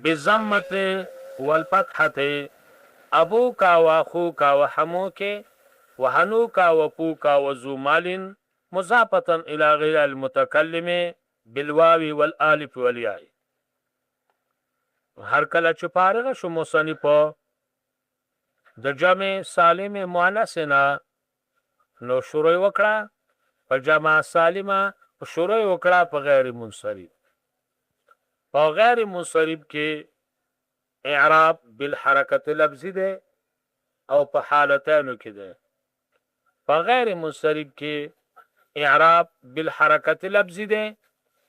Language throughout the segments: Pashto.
بالضمة والفتحة أبوك وأخوك وحموك وحنوك وفوك وذو مال مضافة إلى غير المتكلم بالواو والالف والياء. هر کله چې فارغ شو مصنف د جمع سالم مؤنث نه نو شروع وکړه په جمع سالمه شروع وکړه په غیر منصرف. په غیر منصرف کې اعراب بالحرکت لفظي ده او په حالتانو کې ده. په غیر منصرف کې اعراب بالحرکت لفظي ده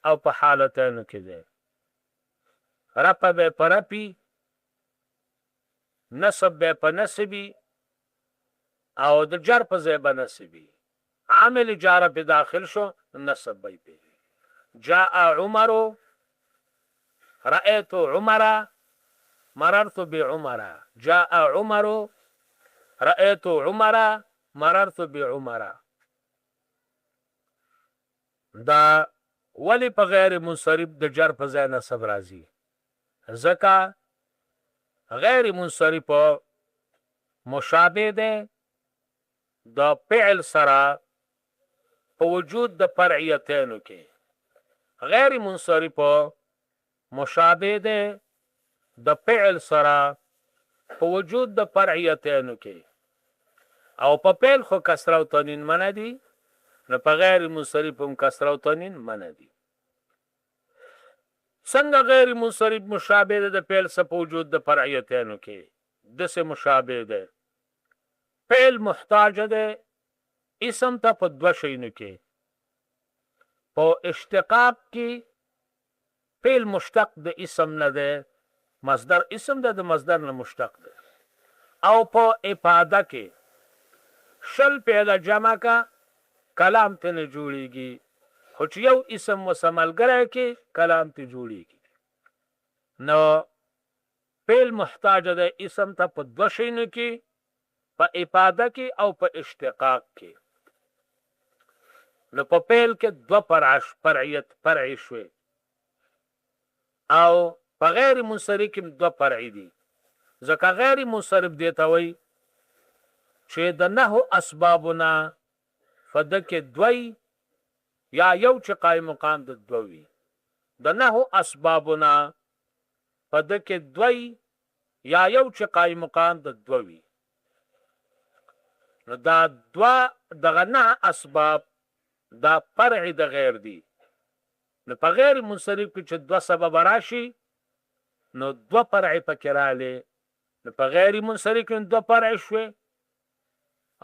او په حالتانو کې ده. رفع به په رفي، نصب به په نصبي او د جر په ځای به نصبي. عامل جاره په داخل شو نصب به په جاء عمر رأيت عمر مررت بعمر. جاء عمر رأيت عمر مررت بعمر. دا ولی په غیر منصرف د جر په ځای نصب راځي؟ ځکه غیر منصرف مشابه ده د فعل سره په وجود د فرعیتینو کې. غیر منصرف مشابه ده د فعل سره په وجود د فرعیتینو کې او په فعل خو کسره او تنوین منع دي، نو په غیر منصرف هم کسره او تنوین منع دي. څنګه غیر منصرف مشابه ده د فعل سره په وجود د فرعیتینو کې؟ دسه مشابه ده. فعل محتاج ده اسم ته په دوه شیونو کې. په اشتقاق کې فعل مشتق د اسم نه ده، مصدر اسم ده د مصدر نه مشتق ده. او په افاده کې شل پیدا جمع کا کلام ته نه جوړیږي، خو چې یو اسم وسملګری کې کلام ته جوړیږي. نو فعل محتاج ده اسم ته په دوه شیونو کې، په افاده کې او په اشتقاق کې. نو په فعل کې دوه فرعي شوي او په غیر منصرف کې دوه فرعي دي. ځکه غیر منصرف دی ته وایي چې د نحو اسبابونه فده کې دوی یا یو چې قایم مقام د دوی. د نحو اسبابونه فده کې دوی یا یو چې قایم مقام د دوی. نو دا دوه دغه نه اسباب دا فرع د غیر دي. نو په غیر منصرف کې چې دوه سبب راشي نو دوه فرع پکې راغلي. نو په غیر منصرف کې دوه فرع شوي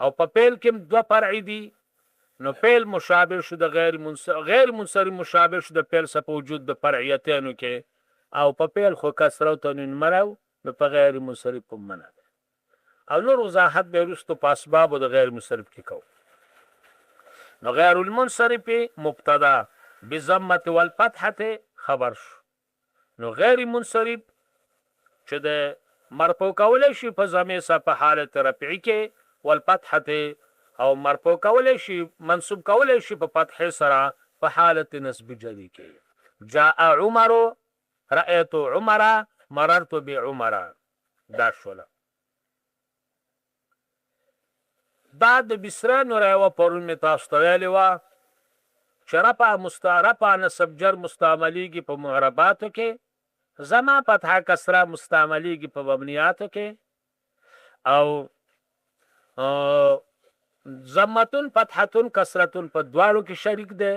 او په فعل کې دوه فرع دي. نو فعل مشابه شو د غیر منصرف مشابه شو د فعل سره په وجود د فرعیتینو کې او په فعل خو کسره او تنوین مرو، نو په غیر منصرف هم منع ده. او نور وضاحت به وروسته په اسبابو د غیر منصرف کې کوو. نو غیر المنصرف مبتدا بضمة والفتحة خبر شو. نو غیر منصرف چې د مرفوع کولی شي په ضمیر سره په حالت رفعي کې والفتحة، او مرفوع کولی شي منصوب کولی شي په فتحې سره په حالت نصب جری کې. جاء عمر رأيت عمر مررت بعمر. دا شوله. دا د بسرانو رایوه پرون می تاسو ته ویلې وه چې رفع نصب جر مستعملیږي په معرباتو کې، ضمه فتحه کسره مستعملیږي په مبنیاتو کې، او ضمتون فتحتون کسرتون په دواړو کې شریک ده.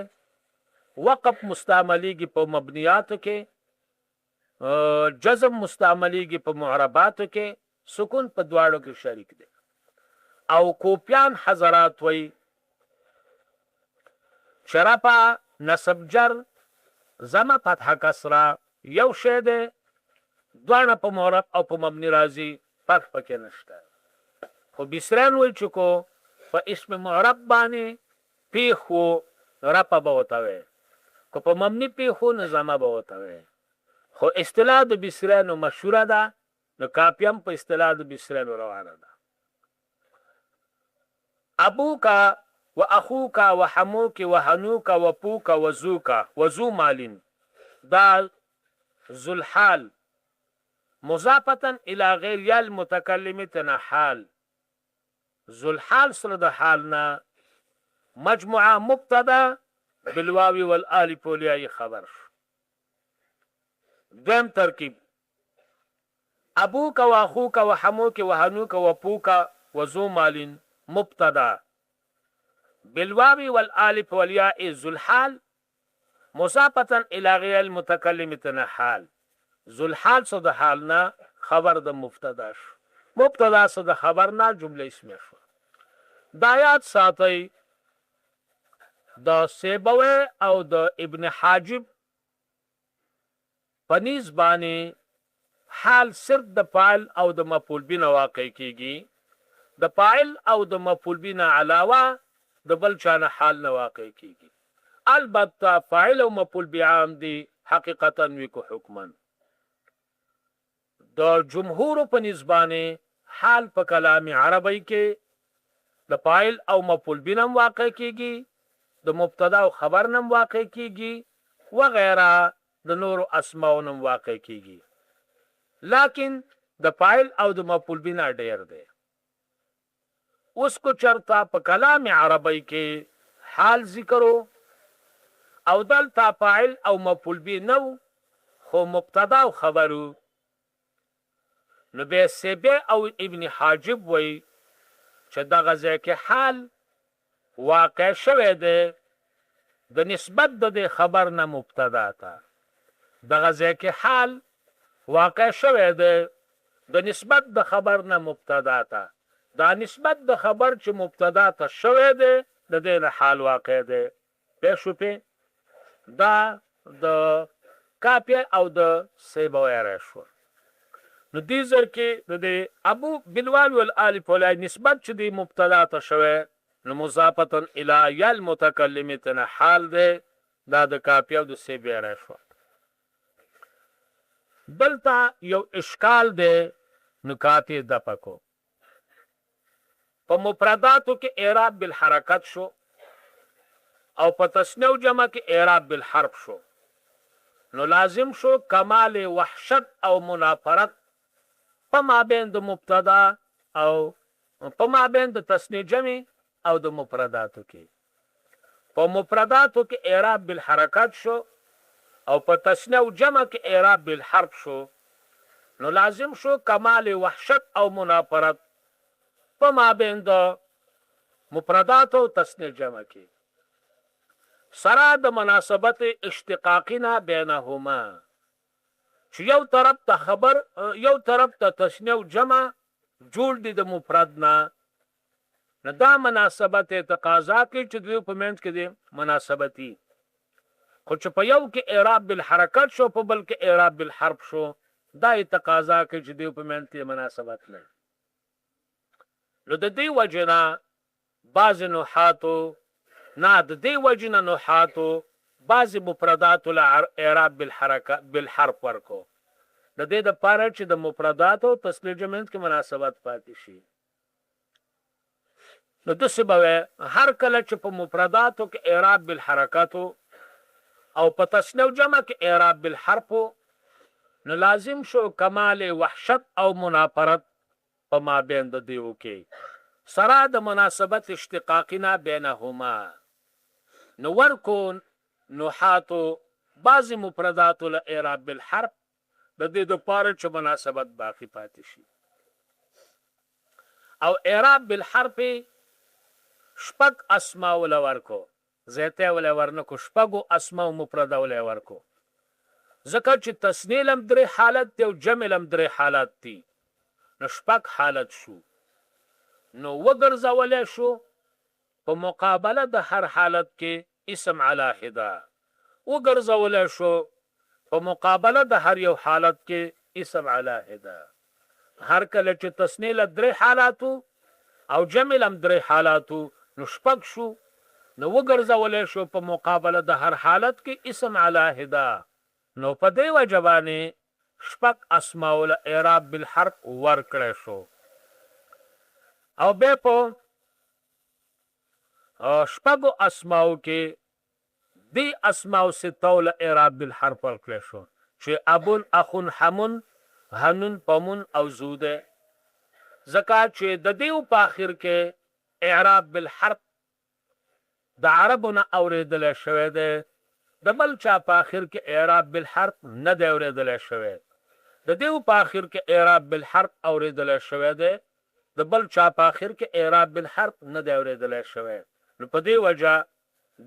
وقف مستعملیږي په مبنیاتو کې، جزم مستعملیږي په معرباتو کې، سکون په دواړو کې شریک ده. او کوپیان حضرات وی شرفا نصب جر ضمه فتحه کسره یو شی ده، دواړه په معرب او په مبني راځي، فرق پکې نشته. خو بسران وی چې کو په اسم معرب باندې پیښو رفع به ورته وی، که په مبني پیښو نو ضمه به ورته وی. خو اصطلاح د بسرانو مشهوره ده، نو کاپیم په اصطلاح د بسرانو روانه ده. ابوک و اخوک و حموک و حنوک و پوک و زوک و زو مالین، دا ذوالحال مضافتن الى غیر یا المتکلم تنا حال ذو الحال سره د حالنا مجموعه مبتدا بالواو والالف والياء خبر. دویم ترکیب ابوک و اخوک و حموک و هنوک و پوک و ذو مال مبتدا بالواو والالف والياء ذو الحال مضافه الى غیر المتکلم تنا حال. ذو الحال سره د حالنا خبر د مبتدا شو. مبتدا سره د خبرنا جمله اسمیه شو. د آیات ساتي د سیبوی او د ابن حاجب پنیز باندې حال صرف د فاعل او د مفعول به واقع کیږي. د فاعل او د مفعول به علاوه د بل چانه حال نه واقع کیږي. البته فاعل او مفعول به عام دي حقیقتا وی کو حکما. د جمهور په نسبانه حال په کلام عربی کې د فاعل او مفعول به نم واقع کیږي، د مبتدا او خبر نم واقع کیږي و غیره د نور اسماء نم واقع کیږي. لیکن د فاعل او د مفعول به ډیر دی. اوس کو چرتا په کلام عربی کې حال ذکرو او دلته فاعل او مفعول به نو خو مبتدا او خبرو، نو به سیبه او ابن حاجب وی چې دغه ځای کې حال واقع شوی دی د نسبت د خبر نه مبتدا ته. دغه ځای کې حال واقع شوی دی د نسبت د خبر نه مبتدا ته. دا نسبت د خبر چې مبتدا ته شوی دی د دې نه حال واقع دی. پوه شو پې؟ دا د کاپیه او د سیبوی راشو. نو دې ځل کې د دې ابو بالواو والالف والياء نسبت چې د مبتدا ته شوی نو مضافه الى یا المتکلم تنه حال دی. دا د کاپیه او د سیبوی راشو. بلتا یو اشکال دی نو کاپیه د پکو په مفرداتو کې اعراب بالحرکت شو او په تسنیه او جمع کې اعراب بالحرف شو. نو لازم شو کمال وحشت او منافرت په مابین د مبتدا او په مابین د تسنیه جمع او د مفرداتو کې. په مفرداتو کې اعراب بالحرکت شو او په تسنیه او جمع کې اعراب بالحرف شو. نو لازم شو کمال وحشت او منافرت په مابین د مفردات او تسنیه جمع کې سره د مناسبت اشتقاقنا بینهما، چې یو طرف ته خبر یو طرف ته تسنیه او جمع جوړ دي د مفرد نه، نو دا مناسبت تقاضا کوي چې دوی په منځ کې دي مناسبتي. خو چې په یو کې اعراب بالحرکت شو په بل کې اعراب بالحرف شو دا تقاضا کوي چې دوی په منځ کې مناسبت نه. نو د دې وجنا بعض نحاتو نه د دې وجنا نحاتو بعض مفردات الاعراب بالحرف ورکو د دې د پاره چې د مفردات او تسنیه جمع کې مناسبت پاتې شي. نو د سبب هر کله چې په مفرداتو کې اعراب بالحرکات او په تسنیه جمع کې اعراب بالحرف نو لازم شو کمال وحشت او منافرت په مابین د دیو کې سره د مناسبت اشتقاقنا بینهما. نو ورکون نحاتو بعض مفردات الاعراب بالحرف د دې د پاره چې مناسبت باقی پاتې شي. او اعراب بالحرف شپږ اسماء ول ورکو زیته ول ورنکو شپږو اسماء مفرده ول ورکو ځکه چې تسنیه لم درې حالت دی او جمع لم درې حالت دي. نو شپږ حالت شو. نو وګرځولې شو په مقابله د هر حالت کې اسم علی حدا، وګرځولې شو په مقابله د هر یو حالت کې اسم علی حدا. هر کله چې تسنیه ل درې حالاتو او جمع لم درې حالاتو نو شپږ شو. نو وګرځولې شو په مقابله د هر حالت کې اسم علی حدا. نو په دې وجبانه شپږ اسماء الاعراب بالحرف ورکړی شو. او به په شپږو اسماء کې دی اسماء سته الاعراب بالحرف ورکړی شو چې ابون اخون حمون هنون پمون او زوده زکات چې د دیو په اخر کې اعراب بالحرف د عربونه اوریدل شوی دی د بل چا په اخر کې اعراب بالحرف نه دی اوریدل شوی د دیو په اخر کې اعراب بالحرف اوریدل شوی دی د بل چا په اخر کې اعراب بالحرف نه دی اوریدل شوی نو په دې وجه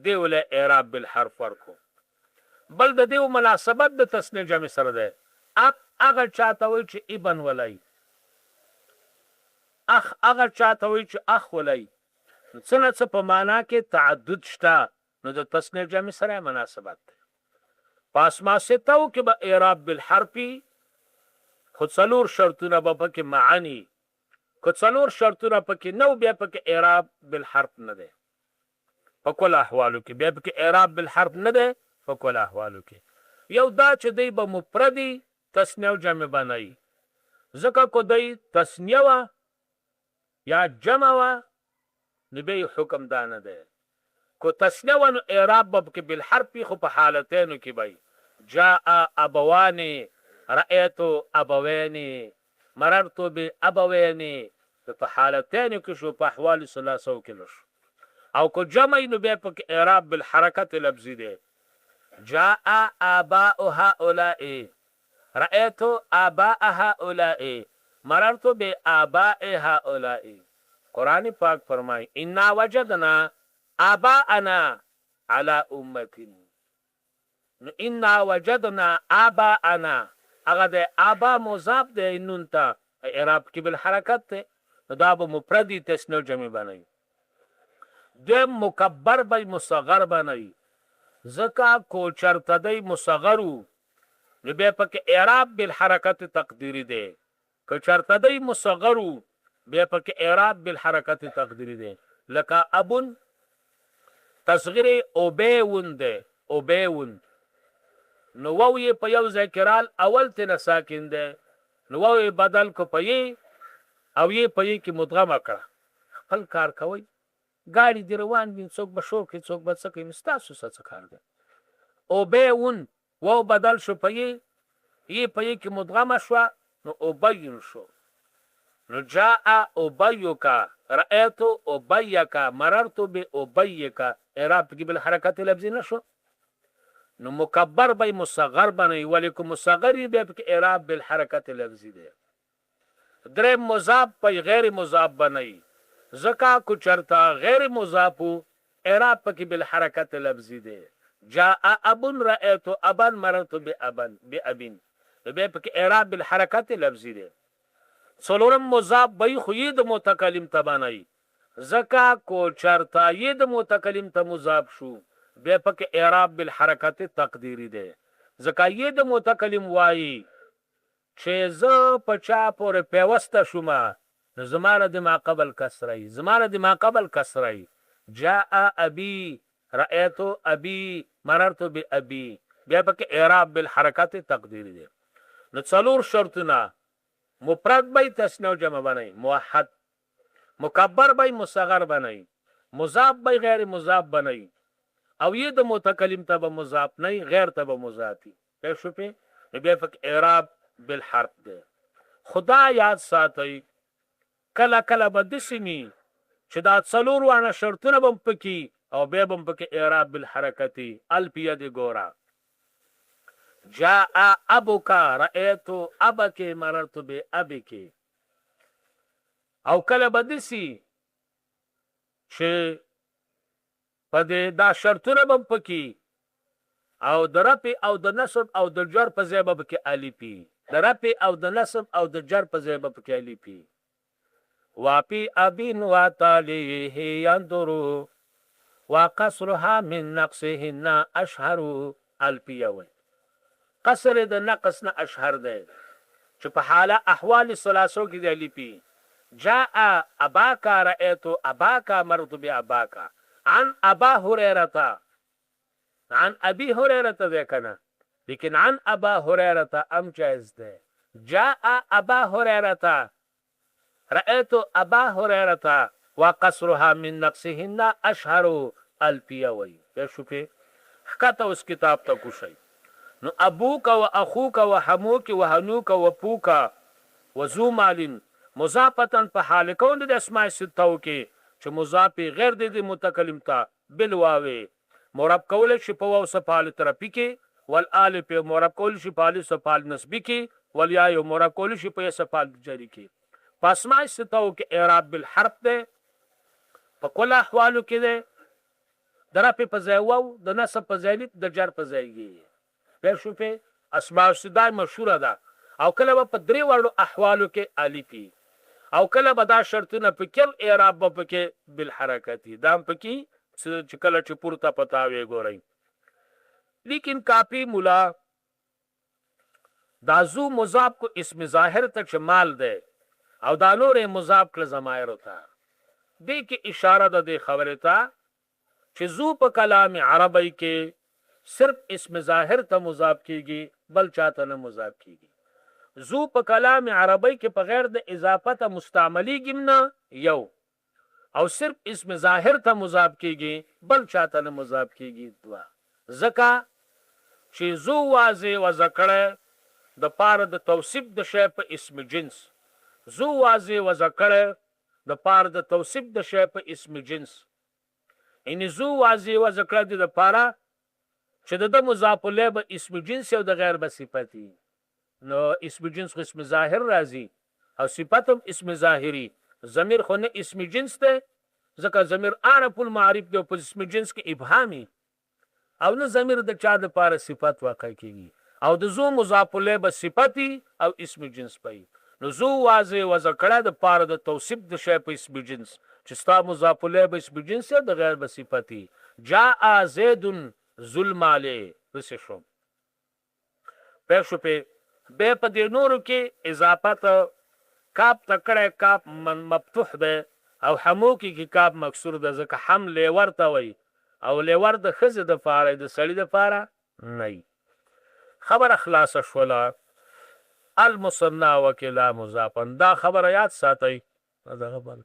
دیو له اعراب بالحرف ورکو بل د دیو مناسبت د تسنیه جمع سره ده هغه چاته وایي چې ابن ولای هغه چاته وایي چې اخ ولای څه نه څه په معنا کې تعدد شته نو د تسنیه جمع سره مناسبت ده په اسماء ستو کې به اعراب بالحرف خود څلور شرطونه به پکې معانی که څلور شرطونه پکې نو بیا پکې اعراب بالحرف نه ده په کل احوالو کې بیا پکې اعراب بالحرف نه ده په کل احوالو کې یو دا چې دی به مفردی تسنیه جمع بنای ځکه کو دی تسنیه وا یا جمع وا نو به حکم دا نه ده کو تسنیه و نو اعراب به کې بالحرف خو په حالتینو کې وای جاء ابوان رأيت ابوین مررت بابوین په حالتینو کې شو په احوال ثلاثه کې شو او کو جمع نو به په اعراب بالحرکت لفظی ده جاء آباء هؤلاء رأيت آباء هؤلاء مررت بآباء هؤلاء قرآن پاک فرمائے انا وجدنا آباءنا على امتن انا وجدنا آباءنا اگر ده آباء مضاف ده نون تا اعراب کی بالحرکت ده دا به مفردی تسنیه جمع بنای ده مکبر بای مصغر بنای زکا کو چرتدی مصغرو نو بیا پکې اعراب بالحرکت تقدیری ده کو چرتدی مصغرو بیا پکې اعراب بالحرکت تقدیری ده لکه ابن تصغیر اوبیون ده اوبیون نو ووی په یو ذکرال اول تن ساکن ده نو ووی بدل کو پي او یې پي کې مدغم کړه خپل کار کوي گاڑی دی روان بین څوک به شور کې څوک به څه کوي مستاسو څه کار ده او بیون و بدل شو پي یې پي کې مدغم شو نو او بین شو نو جاء ابيك رأيت ابيك مررت بابيك اعراب کې بالحرکت لفظی نشو نو مکبر به مصغر بنئ ولیکم مصغر به کې اعراب بالحرکت لفظی ده درې مضاف په غیر مضاف بنئ زکا کو چرتا غیر مضافو اعراب کې بالحرکت لفظی ده جاء ابن رأيت ابن مررت بابن به کې اعراب بالحرکت لفظی ده څلورم مضاف به خو یې د متکلم تبانای زکا کو چرتا یې د متکلم ته مضاف شو به پک اعراب بالحرکت تقدیری ده زکا یې د متکلم وایي چې ز پچا پر پیوسته شوما زمانه د ما قبل کسری زمانه د ما قبل کسری جاء ابي رأيت ابي مررت بابي بیا پک اعراب بالحرکت تقدیری ده نو څلور شرطونه مفرد بای تسنیه جمع بنای موحد مکبر بای مصغر بنای مضاف بای غیر مضاف بنای او یہ د متکلم ته به مضاف نه غیر ته به مضافی په شو په بیا فک اعراب بالحرف ده خدا یاد ساتي کله کله بدسمی چې دا څلور وانه شرطونه بم پکی او به بم پکی اعراب بالحرکتی الفیه دی ګورا جاء ابوك رأيت ابك مررت بابك او کله بدسي چې پدې دا شرطونه بم پکی او درپی او د نسب او د جر په ځای به کې الفی درپی او د نسب او د جر په ځای به کې الفی واپی ابین واتالیه ينظرو وقصرها من نقصهن اشهر الفیه قصر د نقص نه اشهر ده چې په حاله احوال ثلاثو کې دی الفی جاء اباك رأيت اباك مررت باباك عن ابا هريره عن ابي هريره ده کنه لیکن عن ابا هريره ام جائز ده جاء ابا هريره رأيت ابا هريره وقصرها من نقصهن اشهر الفیه وی شو په حکته اوس کتاب ته کوشي نو ابوک و اخوک و حموک و حنوک و پوکا و ذو مالین مضافتن په حال کون د اسماء ستو کې چې مضاف غیر د متکلم ته بالواوی مرب کول شي په واو صفال طرفی کې والالف په مرب کول شي په الف صفال نسبی کې والیا یو مرب کول شي په صفال جری کې په اسماء ستو کې اعراب بالحرف ده په کل احوالو کې ده درف په ځای واو د نصب په ځای د جر په ځای کې په شو په اسماء ستای مشهوره ده او کله په درې وړو احوالو کې الفی او کله به دا شرطونه په کې اعراب په کې بالحرکتی دا په کې چې کله چې پورته پتاوي ګورئ لیکن کافی مولا دا ذو مضاف کو اسم ظاهر تک شمال ده او دا نور مضاف کله ضمائر ہوتا دې کې اشاره ده د خبره ته چې ذو په کلام عربی کې صرف اسم ظاهر ته مضاف کیږي بل چاته نه مضاف کیږي ذو په کلام عربی کې په غیر د اضافت مستعملی گمنا یو او صرف اسم ظاهر ته مضاف کیږي بل چاته نه مضاف کیږي دوا زکا چې ذو واضح و ذکر د پاره د توصیف د شی په اسم جنس ذو واضح و ذکر د پاره د توصیف د شی په اسم جنس ان ذو واضح و ذکر د پاره چې د مضاف له به اسم جنس او د غیر به صفتی نو اسم جنس خو اسم ظاهر راځي او صفتم اسم ظاهری ضمیر خو نه اسم جنس ده ځکه ضمیر عارف المعرف دی په اسم جنس کې ابهامي او نه ضمیر د چا د پاره صفت واقع کیږي او د ذو مضاف له به صفتی او اسم جنس پي نو ذو واضح و ذکر د پاره د توصیف د شی په اسم جنس چې ستا مضاف له به اسم جنس د غیر به صفتی جاء زید ذو المال رس شو په شو په به په دې نورو کې اضافت کاپ تکړه کاپ مفتوح ده او حموکی کې کاپ مکسور ده ځکه حمل ورته وي او لور د خزه د فاره د سړی د فاره نه خبر اخلاص شولا المصنع وکلا مضافن دا خبر یاد ساتي دا خبر